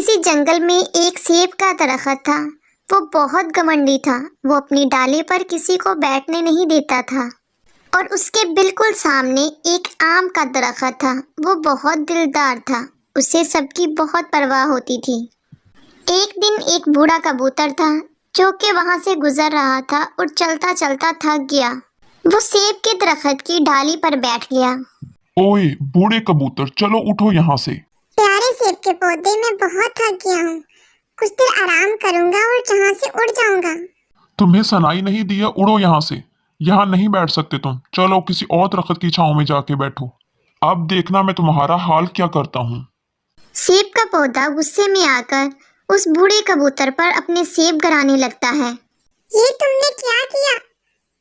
किसी जंगल में एक सेब का दरख्त था। वो बहुत घमंडी था। वो अपनी डाली पर किसी को बैठने नहीं देता था। और उसके बिल्कुल सामने एक आम का दरख्त था। वो बहुत दिलदार था। उसे सबकी बहुत परवाह होती थी। एक दिन एक बूढ़ा कबूतर था जो कि वहां से गुजर रहा था और चलता चलता थक गया। वो सेब के दरख्त की डाली पर बैठ गया। ओए बूढ़े कबूतर, चलो उठो यहाँ से। प्यारे सेब के पौधे, मैं बहुत थक गया हूँ। कुछ देर आराम करूंगा और यहाँ से उड़ जाऊंगा। तुम्हें सुनाई नहीं दिया? उड़ो यहाँ से। यहाँ नहीं बैठ सकते तुम। चलो किसी और दरख्त की छांव में जाके बैठो। अब देखना मैं तुम्हारा हाल क्या करता हूँ। सेब का पौधा गुस्से में आकर उस बूढ़े कबूतर पर अपने सेब गिराने लगता है। ये तुमने क्या किया?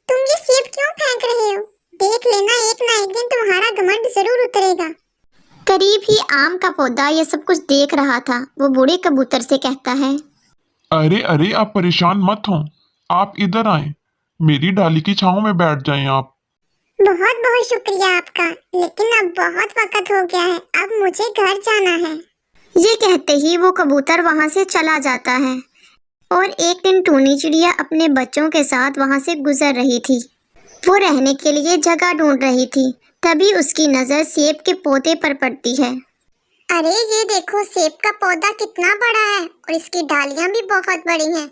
तुम ये सेब क्यों फेंक रहे हो? देख लेना, एक ना एक दिन तुम्हारा घमंड जरूर उतरेगा। करीब ही आम का पौधा ये सब कुछ देख रहा था। वो बूढ़े कबूतर से कहता है, अरे अरे, आप परेशान मत हो। आप इधर आए, मेरी डाली की छांव में बैठ जाएं आप। बहुत बहुत शुक्रिया आपका, लेकिन अब बहुत वक्त हो गया है। अब मुझे घर जाना है। ये कहते ही वो कबूतर वहां से चला जाता है। और एक दिन टूनी चिड़िया अपने बच्चों के साथ वहां से गुजर रही थी। वो रहने के लिए जगह ढूंढ रही थी। तभी उसकी नजर सेब के पौधे पर पड़ती है। अरे ये देखो, सेब का पौधा कितना बड़ा है और इसकी डालियां भी बहुत बड़ी हैं।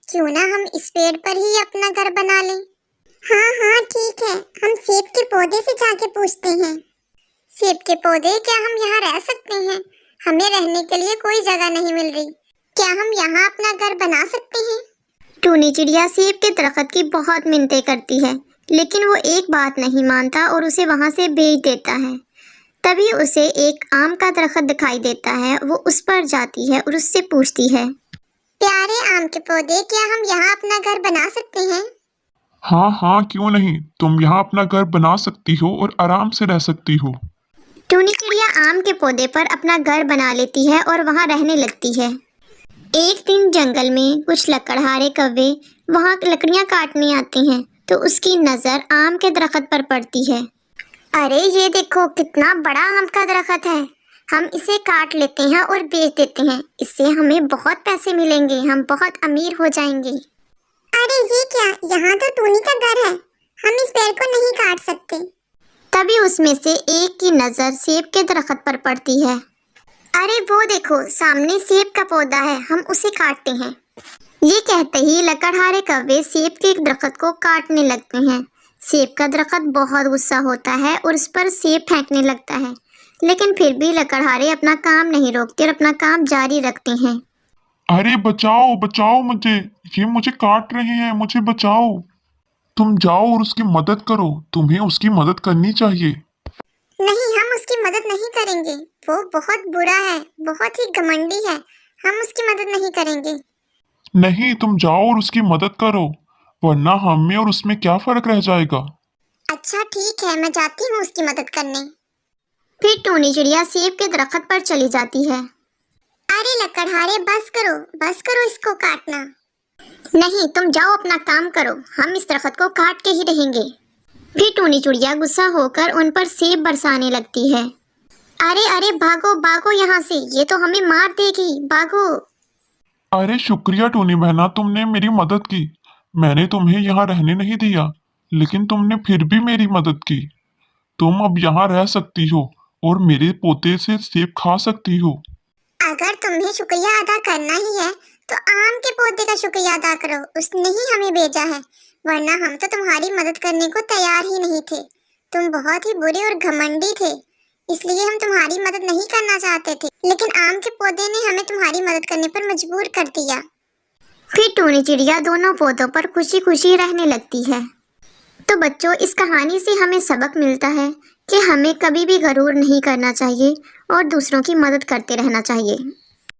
क्यों ना हम इस पेड़ पर ही अपना घर बना लें? हाँ हाँ ठीक है, हम सेब के पौधे से जाके पूछते हैं। सेब के पौधे, क्या हम यहाँ रह सकते हैं? हमें रहने के लिए कोई जगह नहीं मिल रही। क्या हम यहाँ अपना घर बना सकते हैं? टूनी चिड़िया सेब के दरख्त की बहुत मिन्नतें करती है, लेकिन वो एक बात नहीं मानता और उसे वहां से भेज देता है। तभी उसे एक आम का दरख्त दिखाई देता है। वो उस पर जाती है और उससे पूछती है, प्यारे आम के पौधे, क्या हम यहाँ अपना घर बना सकते हैं? हाँ हाँ, क्यों नहीं। तुम यहाँ अपना घर बना सकती हो और आराम से रह सकती हो। टूनी चिड़िया आम के पौधे पर अपना घर बना लेती है और वहां रहने लगती है। एक दिन जंगल में कुछ लकड़हारे कौवे वहां लकड़ियां काटने आते हैं, तो उसकी नजर आम के दरख्त पर पड़ती है। अरे ये देखो, कितना बड़ा आम का दरख्त है। हम इसे काट लेते हैं और बेच देते हैं। इससे हमें बहुत पैसे मिलेंगे। हम बहुत अमीर हो जाएंगे। अरे ये क्या, यहाँ तो टूनी का घर है। हम इस पेड़ को नहीं काट सकते। तभी उसमें से एक की नजर सेब के दरख्त पर पड़ती है। अरे वो देखो, सामने सेब का पौधा है, हम उसे काटते हैं। ये कहते ही लकड़हारे कौवे सेब के दरख्त को काटने लगते हैं। सेब का दरख्त बहुत गुस्सा होता है और उस पर सेब फेंकने लगता है, लेकिन फिर भी लकड़हारे अपना काम नहीं रोकते और अपना काम जारी रखते हैं। अरे बचाओ बचाओ मुझे, ये मुझे काट रहे हैं, मुझे बचाओ। तुम जाओ और उसकी मदद करो। तुम्हें उसकी मदद करनी चाहिए। नहीं, हम उसकी मदद नहीं करेंगे। वो बहुत बुरा है, बहुत ही घमंडी है। हम उसकी मदद नहीं करेंगे। नहीं, तुम जाओ और उसकी मदद करो, वरना हमें और उसमें क्या फर्क रह जाएगा। अच्छा ठीक है, मैं जाती हूँ उसकी मदद करने। फिर टूनी चिड़िया सेब के दरख्त पर चली जाती है। अरे लकड़हारे, बस करो इसको काटना। नहीं, तुम जाओ अपना काम करो, हम इस दरख्त को काट के ही रहेंगे। फिर टूनी चिड़िया गुस्सा होकर उन पर सेब बरसाने लगती है। अरे अरे भागो भागो यहाँ से, ये तो हमें मार देगी, भागो। अरे शुक्रिया टूनी बहना, तुमने मेरी मदद की। मैंने तुम्हें यहाँ रहने नहीं दिया, लेकिन तुमने फिर भी मेरी मदद की। तुम अब यहाँ रह सकती हो और मेरे पोते से सेब खा सकती हो। अगर तुम्हें शुक्रिया अदा करना ही है तो आम के पौधे का शुक्रिया अदा करो। उसने ही हमें भेजा है, वरना हम तो तुम्हारी मदद करने को तैयार ही नहीं थे। तुम बहुत ही बुरे और घमंडी थे, इसलिए हम तुम्हारी मदद नहीं करना चाहते थे, लेकिन आम के पौधे ने हमें तुम्हारी मदद करने पर मजबूर कर दिया। फिर टूनी चिड़िया दोनों पौधों पर खुशी खुशी रहने लगती है। तो बच्चों, इस कहानी से हमें सबक मिलता है कि हमें कभी भी गरूर नहीं करना चाहिए और दूसरों की मदद करते रहना चाहिए।